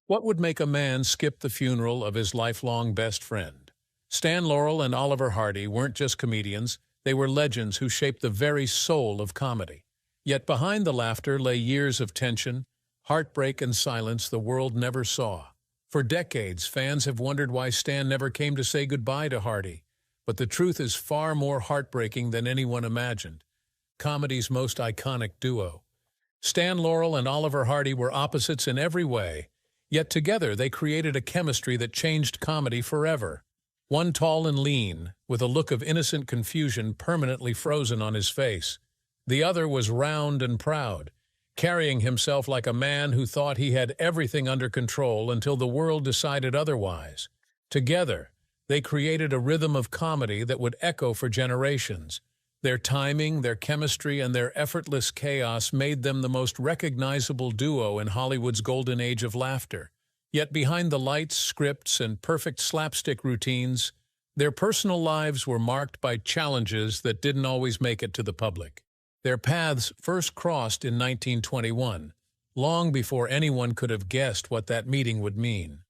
What would make a man skip the funeral of his lifelong best friend? Stan Laurel and Oliver Hardy weren't just comedians, they were legends who shaped the very soul of comedy. Yet behind the laughter lay years of tension, heartbreak, and silence the world never saw. For decades, fans have wondered why Stan never came to say goodbye to Hardy. But the truth is far more heartbreaking than anyone imagined. Comedy's most iconic duo. Stan Laurel and Oliver Hardy were opposites in every way, yet together they created a chemistry that changed comedy forever. One tall and lean, with a look of innocent confusion permanently frozen on his face. The other was round and proud, carrying himself like a man who thought he had everything under control until the world decided otherwise. Together, they created a rhythm of comedy that would echo for generations. Their timing, their chemistry, and their effortless chaos made them the most recognizable duo in Hollywood's golden age of laughter. Yet behind the lights, scripts, and perfect slapstick routines, their personal lives were marked by challenges that didn't always make it to the public. Their paths first crossed in 1921, long before anyone could have guessed what that meeting would mean.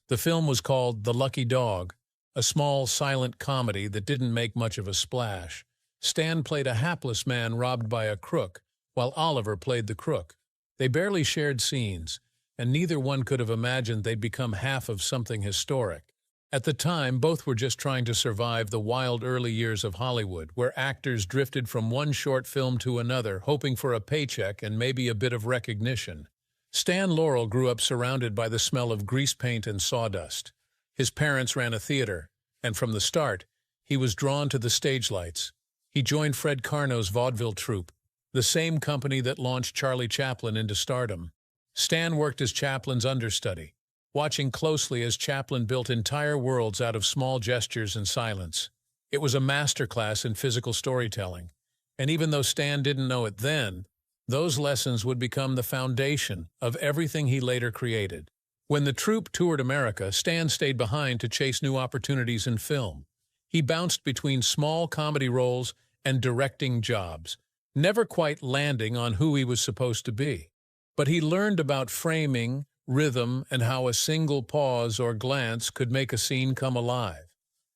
The film was called The Lucky Dog, a small, silent comedy that didn't make much of a splash. Stan played a hapless man robbed by a crook, while Oliver played the crook. They barely shared scenes, and neither one could have imagined they'd become half of something historic. At the time, both were just trying to survive the wild early years of Hollywood, where actors drifted from one short film to another, hoping for a paycheck and maybe a bit of recognition. Stan Laurel grew up surrounded by the smell of grease paint and sawdust. His parents ran a theater, and from the start, he was drawn to the stage lights. He joined Fred Karno's vaudeville troupe, the same company that launched Charlie Chaplin into stardom. Stan worked as Chaplin's understudy, watching closely as Chaplin built entire worlds out of small gestures and silence. It was a masterclass in physical storytelling, and even though Stan didn't know it then, those lessons would become the foundation of everything he later created. When the troupe toured America, Stan stayed behind to chase new opportunities in film. He bounced between small comedy roles and directing jobs, never quite landing on who he was supposed to be. But he learned about framing, rhythm, and how a single pause or glance could make a scene come alive.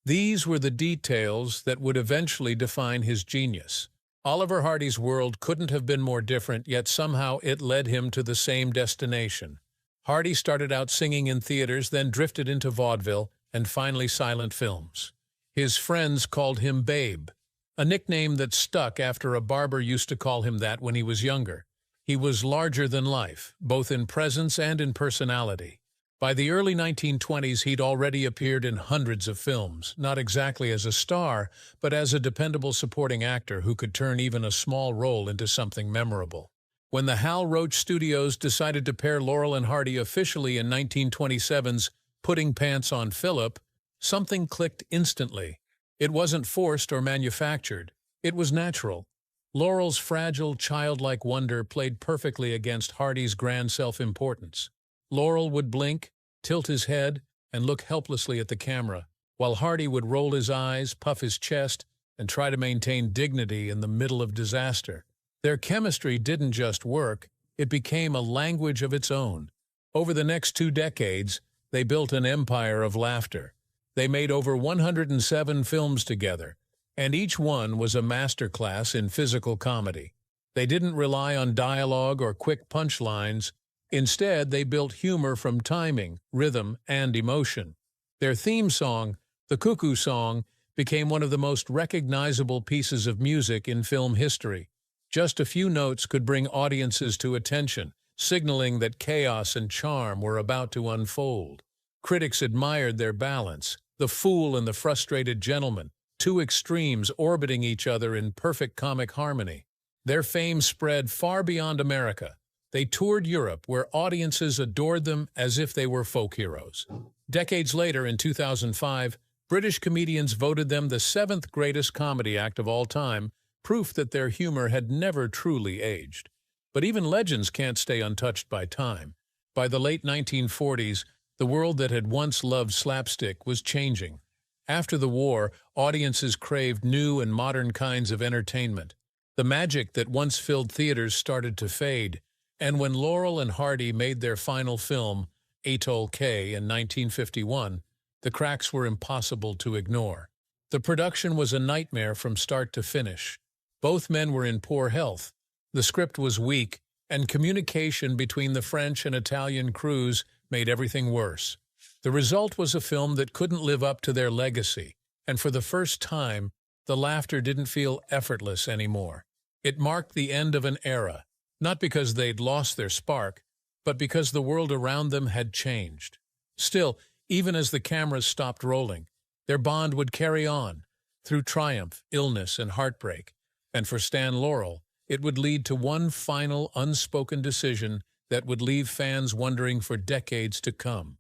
These were the details that would eventually define his genius. Oliver Hardy's world couldn't have been more different, yet somehow it led him to the same destination. Hardy started out singing in theaters, then drifted into vaudeville, and finally silent films. His friends called him Babe, a nickname that stuck after a barber used to call him that when he was younger. He was larger than life, both in presence and in personality. By the early 1920s, he'd already appeared in hundreds of films, not exactly as a star, but as a dependable supporting actor who could turn even a small role into something memorable. When the Hal Roach Studios decided to pair Laurel and Hardy officially in 1927's Putting Pants on Philip, something clicked instantly. It wasn't forced or manufactured. It was natural. Laurel's fragile, childlike wonder played perfectly against Hardy's grand self-importance. Laurel would blink, tilt his head, and look helplessly at the camera, while Hardy would roll his eyes, puff his chest, and try to maintain dignity in the middle of disaster. Their chemistry didn't just work, it became a language of its own. Over the next 2 decades, they built an empire of laughter. They made over 107 films together, and each one was a masterclass in physical comedy. They didn't rely on dialogue or quick punchlines. Instead, they built humor from timing, rhythm, and emotion. Their theme song, the Cuckoo Song, became one of the most recognizable pieces of music in film history. Just a few notes could bring audiences to attention, signaling that chaos and charm were about to unfold. Critics admired their balance, the fool and the frustrated gentleman, 2 extremes orbiting each other in perfect comic harmony. Their fame spread far beyond America. They toured Europe, where audiences adored them as if they were folk heroes. Decades later, in 2005, British comedians voted them the 7th greatest comedy act of all time, proof that their humor had never truly aged. But even legends can't stay untouched by time. By the late 1940s, the world that had once loved slapstick was changing. After the war, audiences craved new and modern kinds of entertainment. The magic that once filled theaters started to fade, and when Laurel and Hardy made their final film, Atoll K in 1951, the cracks were impossible to ignore. The production was a nightmare from start to finish. Both men were in poor health. The script was weak, and communication between the French and Italian crews made everything worse. The result was a film that couldn't live up to their legacy, and for the first time, the laughter didn't feel effortless anymore. It marked the end of an era, not because they'd lost their spark, but because the world around them had changed. Still, even as the cameras stopped rolling, their bond would carry on, through triumph, illness, and heartbreak. And for Stan Laurel, it would lead to one final, unspoken decision that would leave fans wondering for decades to come.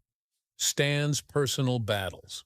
Stan's personal battles.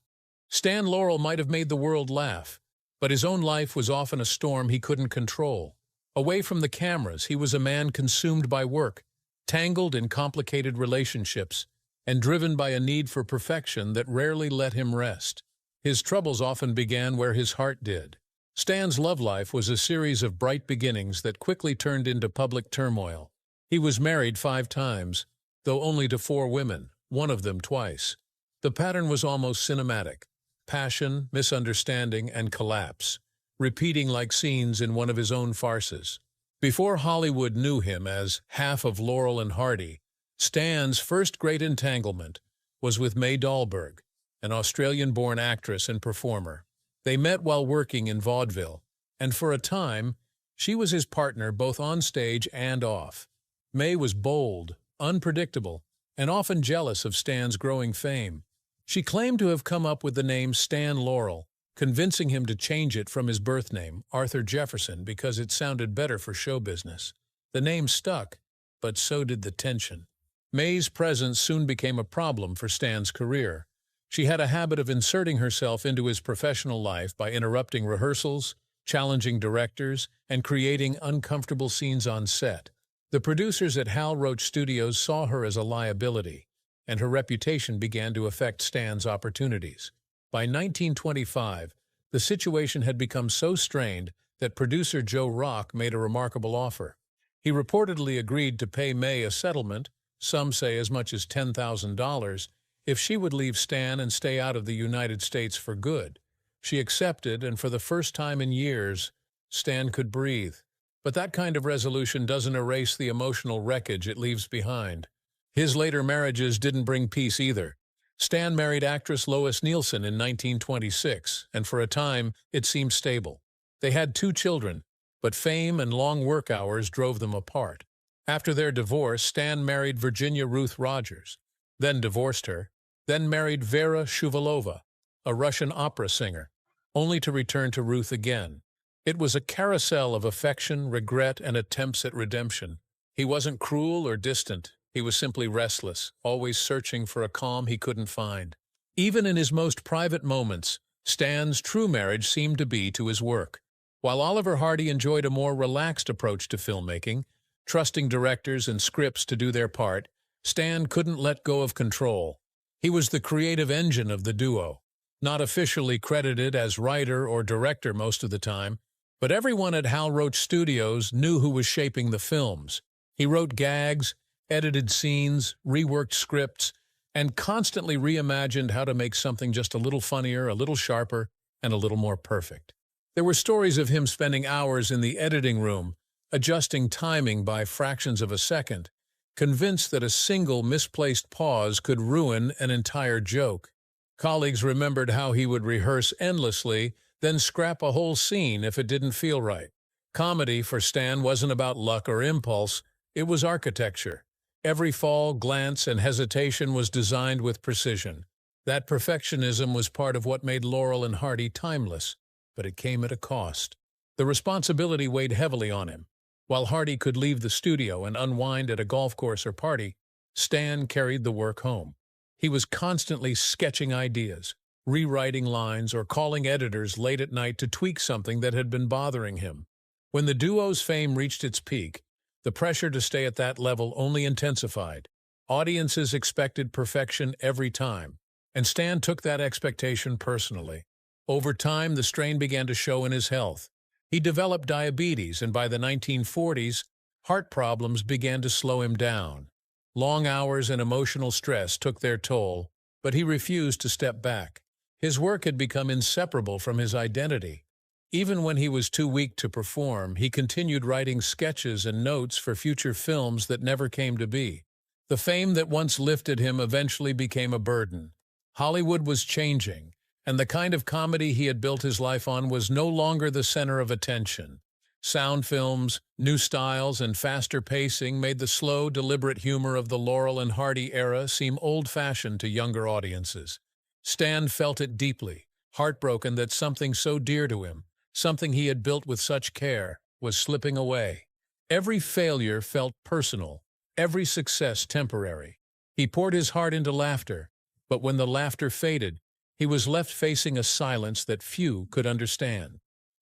Stan Laurel might have made the world laugh, but his own life was often a storm he couldn't control. Away from the cameras, he was a man consumed by work, tangled in complicated relationships, and driven by a need for perfection that rarely let him rest. His troubles often began where his heart did. Stan's love life was a series of bright beginnings that quickly turned into public turmoil. He was married 5 times, though only to 4 women, one of them twice. The pattern was almost cinematic: passion, misunderstanding, and collapse, repeating like scenes in one of his own farces. Before Hollywood knew him as half of Laurel and Hardy, Stan's first great entanglement was with May Dahlberg, an Australian-born actress and performer. They met while working in vaudeville, and for a time, she was his partner both on stage and off. May was bold, unpredictable, and often jealous of Stan's growing fame. She claimed to have come up with the name Stan Laurel, convincing him to change it from his birth name, Arthur Jefferson, because it sounded better for show business. The name stuck, but so did the tension. May's presence soon became a problem for Stan's career. She had a habit of inserting herself into his professional life by interrupting rehearsals, challenging directors, and creating uncomfortable scenes on set. The producers at Hal Roach Studios saw her as a liability, and her reputation began to affect Stan's opportunities. By 1925, the situation had become so strained that producer Joe Rock made a remarkable offer. He reportedly agreed to pay May a settlement, some say as much as $10,000, if she would leave Stan and stay out of the United States for good. She accepted, and for the first time in years, Stan could breathe. But that kind of resolution doesn't erase the emotional wreckage it leaves behind. His later marriages didn't bring peace either. Stan married actress Lois Nielsen in 1926, and for a time, it seemed stable. They had 2 children, but fame and long work hours drove them apart. After their divorce, Stan married Virginia Ruth Rogers, then divorced her, then married Vera Shuvalova, a Russian opera singer, only to return to Ruth again. It was a carousel of affection, regret, and attempts at redemption. He wasn't cruel or distant. He was simply restless, always searching for a calm he couldn't find. Even in his most private moments, Stan's true marriage seemed to be to his work. While Oliver Hardy enjoyed a more relaxed approach to filmmaking, trusting directors and scripts to do their part, Stan couldn't let go of control. He was the creative engine of the duo, not officially credited as writer or director most of the time, but everyone at Hal Roach Studios knew who was shaping the films. He wrote gags, edited scenes, reworked scripts, and constantly reimagined how to make something just a little funnier, a little sharper, and a little more perfect. There were stories of him spending hours in the editing room, adjusting timing by fractions of a second, convinced that a single misplaced pause could ruin an entire joke. Colleagues remembered how he would rehearse endlessly, then scrap a whole scene if it didn't feel right. Comedy for Stan wasn't about luck or impulse, it was architecture. Every fall, glance, and hesitation was designed with precision. That perfectionism was part of what made Laurel and Hardy timeless, but it came at a cost. The responsibility weighed heavily on him. While Hardy could leave the studio and unwind at a golf course or party, Stan carried the work home. He was constantly sketching ideas, rewriting lines, or calling editors late at night to tweak something that had been bothering him. When the duo's fame reached its peak, the pressure to stay at that level only intensified. Audiences expected perfection every time, and Stan took that expectation personally. Over time, the strain began to show in his health. He developed diabetes, and by the 1940s, heart problems began to slow him down. Long hours and emotional stress took their toll, but he refused to step back. His work had become inseparable from his identity. Even when he was too weak to perform, he continued writing sketches and notes for future films that never came to be. The fame that once lifted him eventually became a burden. Hollywood was changing, and the kind of comedy he had built his life on was no longer the center of attention. Sound films, new styles, and faster pacing made the slow, deliberate humor of the Laurel and Hardy era seem old-fashioned to younger audiences. Stan felt it deeply, heartbroken that something so dear to him, something he had built with such care, was slipping away. Every failure felt personal, every success temporary. He poured his heart into laughter, but when the laughter faded, he was left facing a silence that few could understand.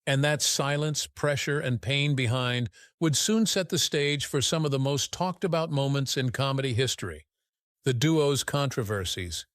And that silence, pressure, and pain behind would soon set the stage for some of the most talked-about moments in comedy history. The duo's controversies.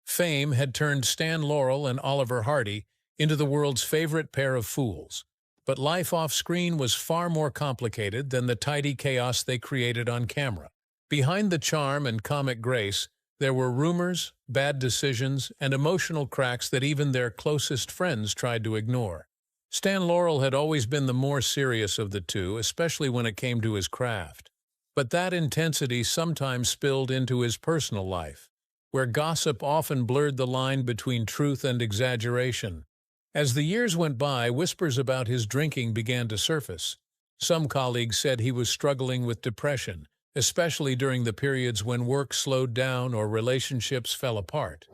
Fame had turned Stan Laurel and Oliver Hardy into the world's favorite pair of fools. But life off-screen was far more complicated than the tidy chaos they created on camera. Behind the charm and comic grace, there were rumors, bad decisions, and emotional cracks that even their closest friends tried to ignore. Stan Laurel had always been the more serious of the two, especially when it came to his craft. But that intensity sometimes spilled into his personal life, where gossip often blurred the line between truth and exaggeration. As the years went by, whispers about his drinking began to surface. Some colleagues said he was struggling with depression, especially during the periods when work slowed down or relationships fell apart.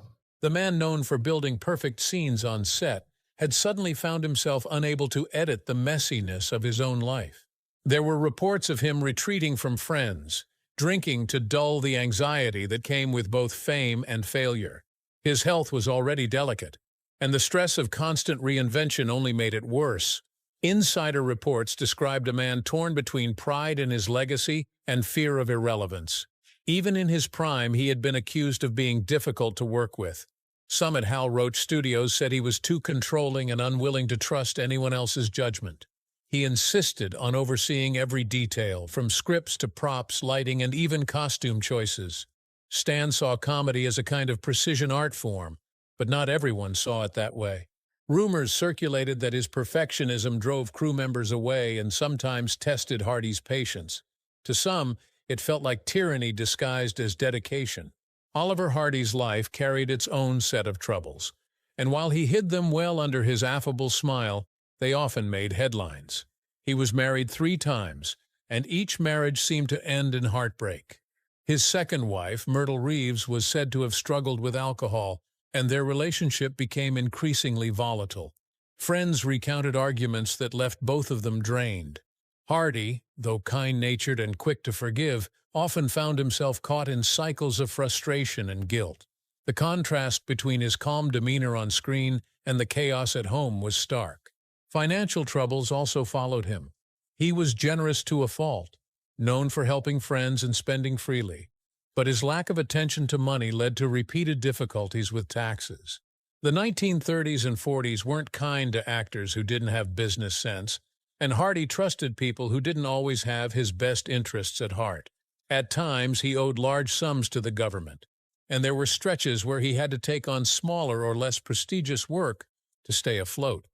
The man known for building perfect scenes on set had suddenly found himself unable to edit the messiness of his own life. There were reports of him retreating from friends, drinking to dull the anxiety that came with both fame and failure. His health was already delicate, and the stress of constant reinvention only made it worse. Insider reports described a man torn between pride in his legacy and fear of irrelevance. Even in his prime, he had been accused of being difficult to work with. Some at Hal Roach Studios said he was too controlling and unwilling to trust anyone else's judgment. He insisted on overseeing every detail, from scripts to props, lighting, and even costume choices. Stan saw comedy as a kind of precision art form, but not everyone saw it that way. Rumors circulated that his perfectionism drove crew members away and sometimes tested Hardy's patience. To some, it felt like tyranny disguised as dedication. Oliver Hardy's life carried its own set of troubles, and while he hid them well under his affable smile, they often made headlines. He was married 3 times, and each marriage seemed to end in heartbreak. His second wife, Myrtle Reeves, was said to have struggled with alcohol, and their relationship became increasingly volatile. Friends recounted arguments that left both of them drained. Hardy, though kind-natured and quick to forgive, often found himself caught in cycles of frustration and guilt. The contrast between his calm demeanor on screen and the chaos at home was stark. Financial troubles also followed him. He was generous to a fault, known for helping friends and spending freely. But his lack of attention to money led to repeated difficulties with taxes. The 1930s and 40s weren't kind to actors who didn't have business sense, and Hardy trusted people who didn't always have his best interests at heart. At times, he owed large sums to the government, and there were stretches where he had to take on smaller or less prestigious work to stay afloat.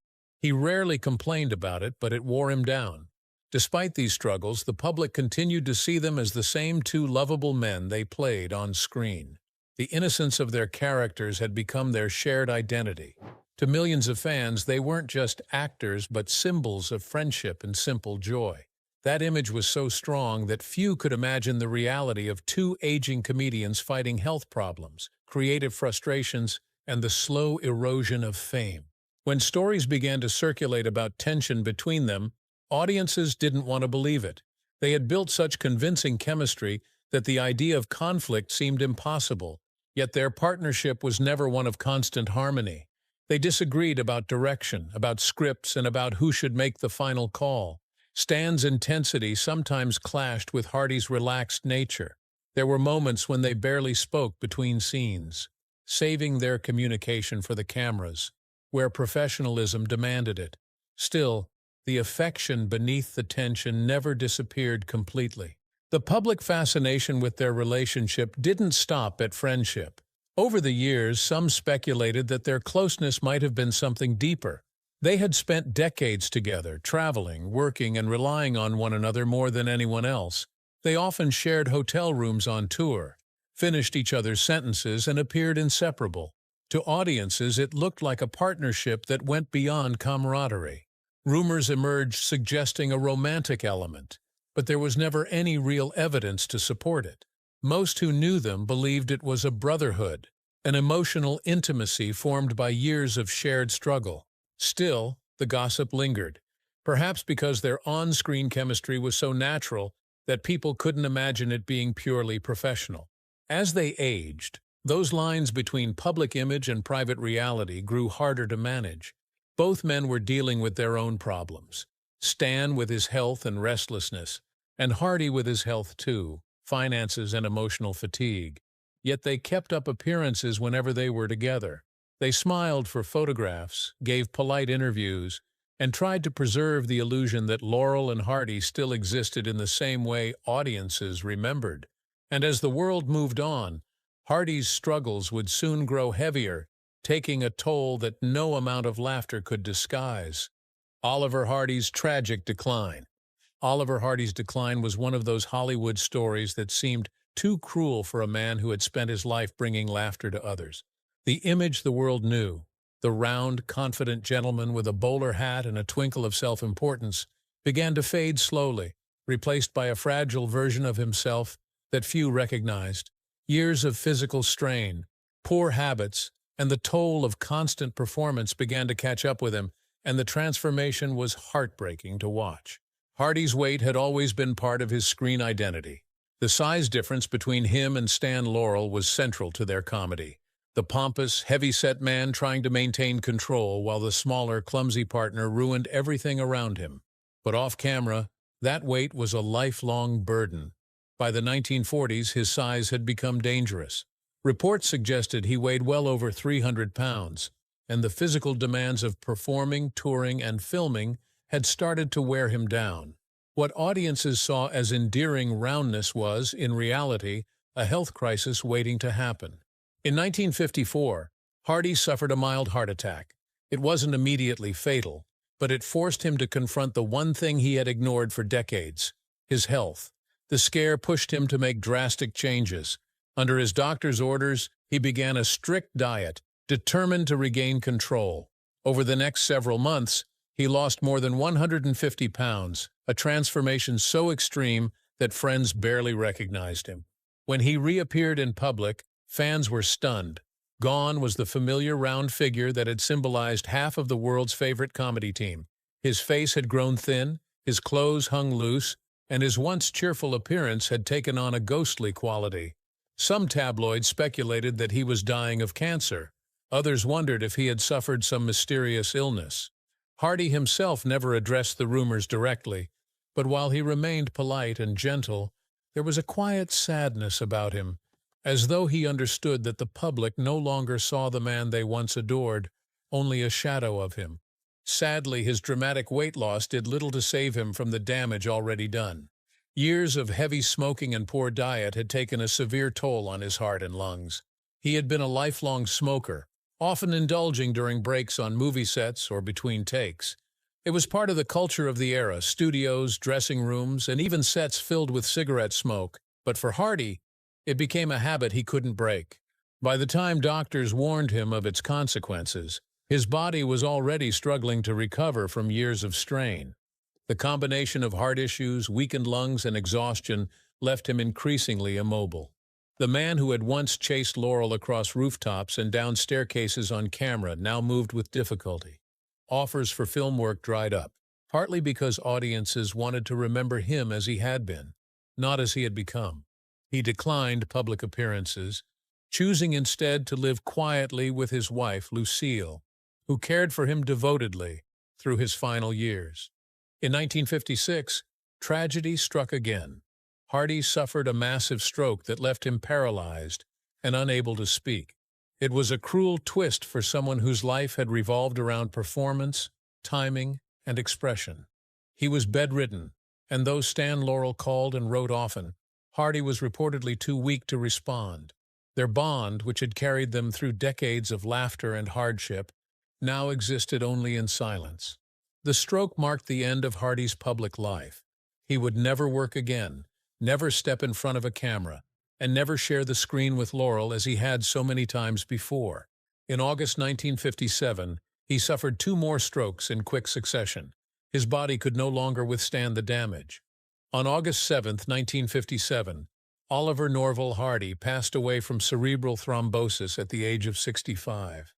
He rarely complained about it, but it wore him down. Despite these struggles, the public continued to see them as the same 2 lovable men they played on screen. The innocence of their characters had become their shared identity. To millions of fans, they weren't just actors, but symbols of friendship and simple joy. That image was so strong that few could imagine the reality of 2 aging comedians fighting health problems, creative frustrations, and the slow erosion of fame. When stories began to circulate about tension between them, audiences didn't want to believe it. They had built such convincing chemistry that the idea of conflict seemed impossible, yet their partnership was never one of constant harmony. They disagreed about direction, about scripts, and about who should make the final call. Stan's intensity sometimes clashed with Hardy's relaxed nature. There were moments when they barely spoke between scenes, saving their communication for the cameras, where professionalism demanded it. Still, the affection beneath the tension never disappeared completely. The public fascination with their relationship didn't stop at friendship. Over the years, some speculated that their closeness might have been something deeper. They had spent decades together, traveling, working, and relying on one another more than anyone else. They often shared hotel rooms on tour, finished each other's sentences, and appeared inseparable. To audiences, it looked like a partnership that went beyond camaraderie. Rumors emerged suggesting a romantic element, but there was never any real evidence to support it. Most who knew them believed it was a brotherhood, an emotional intimacy formed by years of shared struggle. Still, the gossip lingered, perhaps because their on-screen chemistry was so natural that people couldn't imagine it being purely professional. As they aged, those lines between public image and private reality grew harder to manage. Both men were dealing with their own problems. Stan with his health and restlessness, and Hardy with his health too, finances and emotional fatigue. Yet they kept up appearances whenever they were together. They smiled for photographs, gave polite interviews, and tried to preserve the illusion that Laurel and Hardy still existed in the same way audiences remembered. And as the world moved on, Hardy's struggles would soon grow heavier, taking a toll that no amount of laughter could disguise. Oliver Hardy's tragic decline. Oliver Hardy's decline was one of those Hollywood stories that seemed too cruel for a man who had spent his life bringing laughter to others. The image the world knew, the round, confident gentleman with a bowler hat and a twinkle of self-importance, began to fade slowly, replaced by a fragile version of himself that few recognized. Years of physical strain, poor habits, and the toll of constant performance began to catch up with him, and the transformation was heartbreaking to watch. Hardy's weight had always been part of his screen identity. The size difference between him and Stan Laurel was central to their comedy. The pompous, heavy-set man trying to maintain control while the smaller, clumsy partner ruined everything around him. But off-camera, that weight was a lifelong burden. By the 1940s, his size had become dangerous. Reports suggested he weighed well over 300 pounds, and the physical demands of performing, touring, and filming had started to wear him down. What audiences saw as endearing roundness was, in reality, a health crisis waiting to happen. In 1954, Hardy suffered a mild heart attack. It wasn't immediately fatal, but it forced him to confront the one thing he had ignored for decades: his health. The scare pushed him to make drastic changes. Under his doctor's orders, he began a strict diet, determined to regain control. Over the next several months, he lost more than 150 pounds, a transformation so extreme that friends barely recognized him. When he reappeared in public, fans were stunned. Gone was the familiar round figure that had symbolized half of the world's favorite comedy team. His face had grown thin, his clothes hung loose, and his once cheerful appearance had taken on a ghostly quality. Some tabloids speculated that he was dying of cancer. Others wondered if he had suffered some mysterious illness. Hardy himself never addressed the rumors directly, but while he remained polite and gentle, there was a quiet sadness about him, as though he understood that the public no longer saw the man they once adored, only a shadow of him. Sadly, his dramatic weight loss did little to save him from the damage already done. Years of heavy smoking and poor diet had taken a severe toll on his heart and lungs. He had been a lifelong smoker, often indulging during breaks on movie sets or between takes. It was part of the culture of the era: studios, dressing rooms, and even sets filled with cigarette smoke. But for Hardy, it became a habit he couldn't break. By the time doctors warned him of its consequences, his body was already struggling to recover from years of strain. The combination of heart issues, weakened lungs, and exhaustion left him increasingly immobile. The man who had once chased Laurel across rooftops and down staircases on camera now moved with difficulty. Offers for film work dried up, partly because audiences wanted to remember him as he had been, not as he had become. He declined public appearances, choosing instead to live quietly with his wife, Lucille, who cared for him devotedly through his final years. In 1956, tragedy struck again. Hardy suffered a massive stroke that left him paralyzed and unable to speak. It was a cruel twist for someone whose life had revolved around performance, timing, and expression. He was bedridden, and though Stan Laurel called and wrote often, Hardy was reportedly too weak to respond. Their bond, which had carried them through decades of laughter and hardship, now existed only in silence. The stroke marked the end of Hardy's public life. He would never work again, never step in front of a camera, and never share the screen with Laurel as he had so many times before. In August 1957, he suffered 2 more strokes in quick succession. His body could no longer withstand the damage. On August 7, 1957, Oliver Norval Hardy passed away from cerebral thrombosis at the age of 65.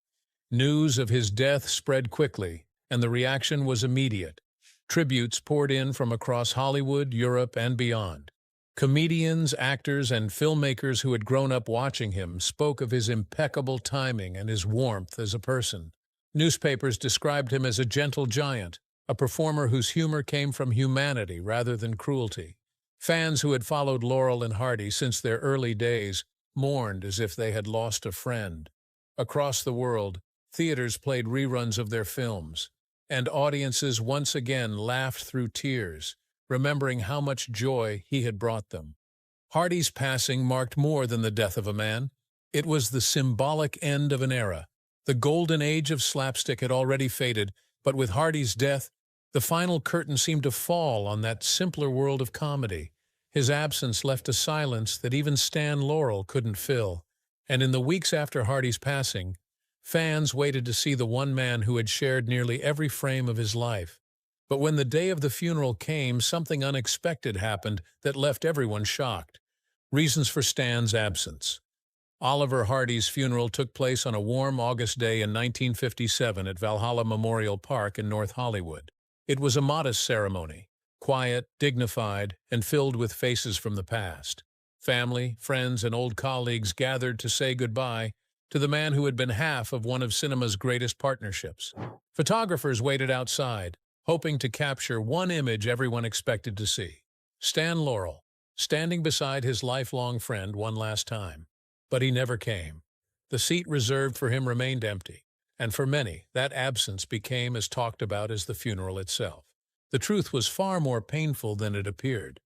News of his death spread quickly, and the reaction was immediate. Tributes poured in from across Hollywood, Europe, and beyond. Comedians, actors, and filmmakers who had grown up watching him spoke of his impeccable timing and his warmth as a person. Newspapers described him as a gentle giant, a performer whose humor came from humanity rather than cruelty. Fans who had followed Laurel and Hardy since their early days mourned as if they had lost a friend. Across the world, theaters played reruns of their films, and audiences once again laughed through tears, remembering how much joy he had brought them. Hardy's passing marked more than the death of a man. It was the symbolic end of an era. The golden age of slapstick had already faded, but with Hardy's death, the final curtain seemed to fall on that simpler world of comedy. His absence left a silence that even Stan Laurel couldn't fill. And in the weeks after Hardy's passing, fans waited to see the one man who had shared nearly every frame of his life. But when the day of the funeral came, something unexpected happened that left everyone shocked. Reasons for Stan's absence. Oliver Hardy's funeral took place on a warm August day in 1957 at Valhalla Memorial Park in North Hollywood. It was a modest ceremony, quiet, dignified, and filled with faces from the past. Family, friends, and old colleagues gathered to say goodbye to the man who had been half of one of cinema's greatest partnerships. Photographers waited outside, hoping to capture one image everyone expected to see. Stan Laurel, standing beside his lifelong friend one last time. But he never came. The seat reserved for him remained empty, and for many, that absence became as talked about as the funeral itself. The truth was far more painful than it appeared.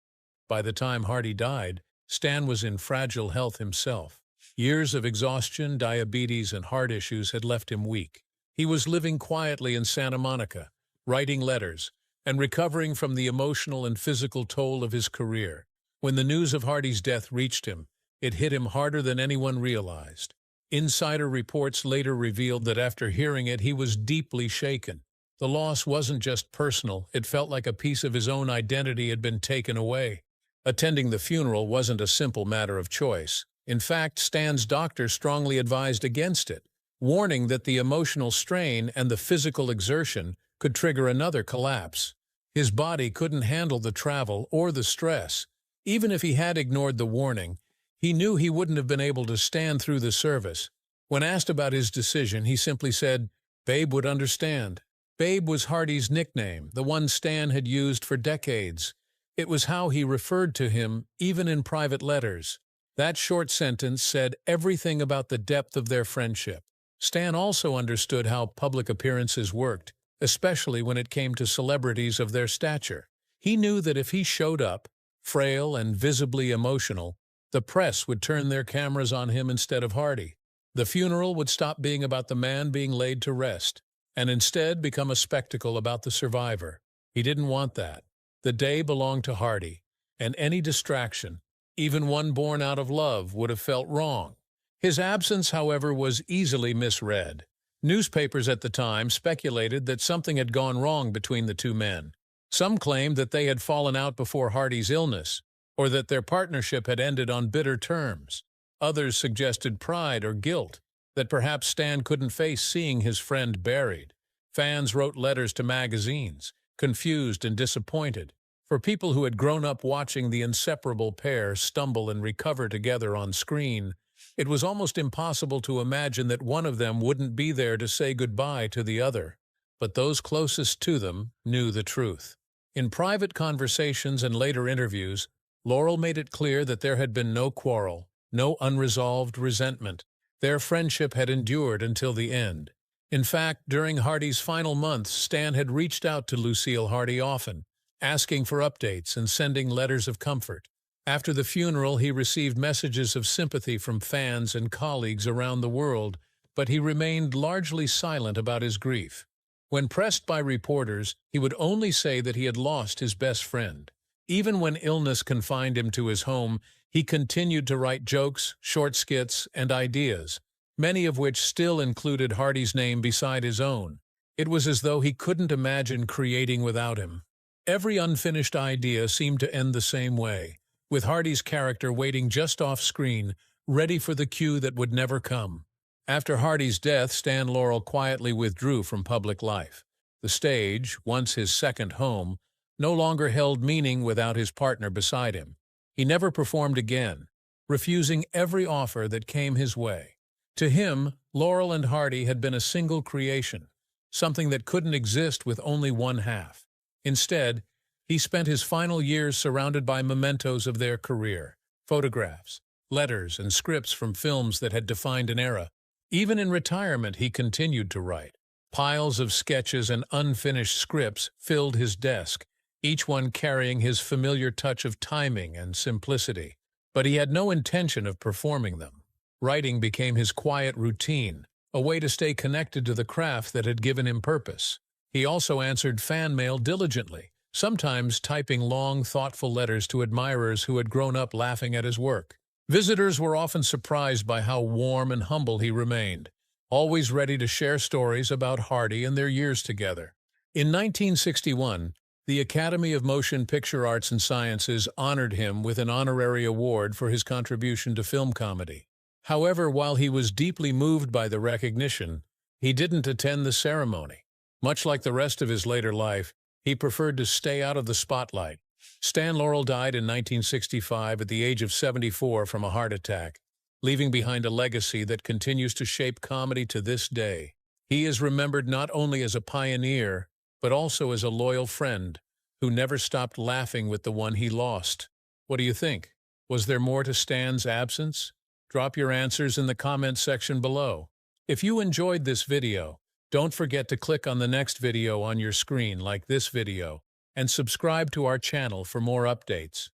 By the time Hardy died, Stan was in fragile health himself. Years of exhaustion, diabetes, and heart issues had left him weak. He was living quietly in Santa Monica, writing letters, and recovering from the emotional and physical toll of his career. When the news of Hardy's death reached him, it hit him harder than anyone realized. Insider reports later revealed that after hearing it, he was deeply shaken. The loss wasn't just personal, it felt like a piece of his own identity had been taken away. Attending the funeral wasn't a simple matter of choice. In fact, Stan's doctor strongly advised against it, warning that the emotional strain and the physical exertion could trigger another collapse. His body couldn't handle the travel or the stress. Even if he had ignored the warning, he knew he wouldn't have been able to stand through the service. When asked about his decision, he simply said, "Babe would understand." Babe was Hardy's nickname, the one Stan had used for decades. It was how he referred to him, even in private letters. That short sentence said everything about the depth of their friendship. Stan also understood how public appearances worked, especially when it came to celebrities of their stature. He knew that if he showed up, frail and visibly emotional, the press would turn their cameras on him instead of Hardy. The funeral would stop being about the man being laid to rest, and instead become a spectacle about the survivor. He didn't want that. The day belonged to Hardy, and any distraction, even one born out of love, would have felt wrong. His absence, however, was easily misread. Newspapers at the time speculated that something had gone wrong between the two men. Some claimed that they had fallen out before Hardy's illness, or that their partnership had ended on bitter terms. Others suggested pride or guilt, that perhaps Stan couldn't face seeing his friend buried. Fans wrote letters to magazines, confused and disappointed. For people who had grown up watching the inseparable pair stumble and recover together on screen, it was almost impossible to imagine that one of them wouldn't be there to say goodbye to the other. But those closest to them knew the truth. In private conversations and later interviews, Laurel made it clear that there had been no quarrel, no unresolved resentment. Their friendship had endured until the end. In fact, during Hardy's final months, Stan had reached out to Lucille Hardy often, asking for updates and sending letters of comfort. After the funeral, he received messages of sympathy from fans and colleagues around the world, but he remained largely silent about his grief. When pressed by reporters, he would only say that he had lost his best friend. Even when illness confined him to his home, he continued to write jokes, short skits, and ideas, many of which still included Hardy's name beside his own. It was as though he couldn't imagine creating without him. Every unfinished idea seemed to end the same way, with Hardy's character waiting just off-screen, ready for the cue that would never come. After Hardy's death, Stan Laurel quietly withdrew from public life. The stage, once his second home, no longer held meaning without his partner beside him. He never performed again, refusing every offer that came his way. To him, Laurel and Hardy had been a single creation, something that couldn't exist with only one half. Instead, he spent his final years surrounded by mementos of their career, photographs, letters, and scripts from films that had defined an era. Even in retirement, he continued to write. Piles of sketches and unfinished scripts filled his desk, each one carrying his familiar touch of timing and simplicity. But he had no intention of performing them. Writing became his quiet routine, a way to stay connected to the craft that had given him purpose. He also answered fan mail diligently, sometimes typing long, thoughtful letters to admirers who had grown up laughing at his work. Visitors were often surprised by how warm and humble he remained, always ready to share stories about Hardy and their years together. In 1961, the Academy of Motion Picture Arts and Sciences honored him with an honorary award for his contribution to film comedy. However, while he was deeply moved by the recognition, he didn't attend the ceremony. Much like the rest of his later life, he preferred to stay out of the spotlight. Stan Laurel died in 1965 at the age of 74 from a heart attack, leaving behind a legacy that continues to shape comedy to this day. He is remembered not only as a pioneer, but also as a loyal friend who never stopped laughing with the one he lost. What do you think? Was there more to Stan's absence? Drop your answers in the comments section below. If you enjoyed this video, don't forget to click on the next video on your screen like this video, and subscribe to our channel for more updates.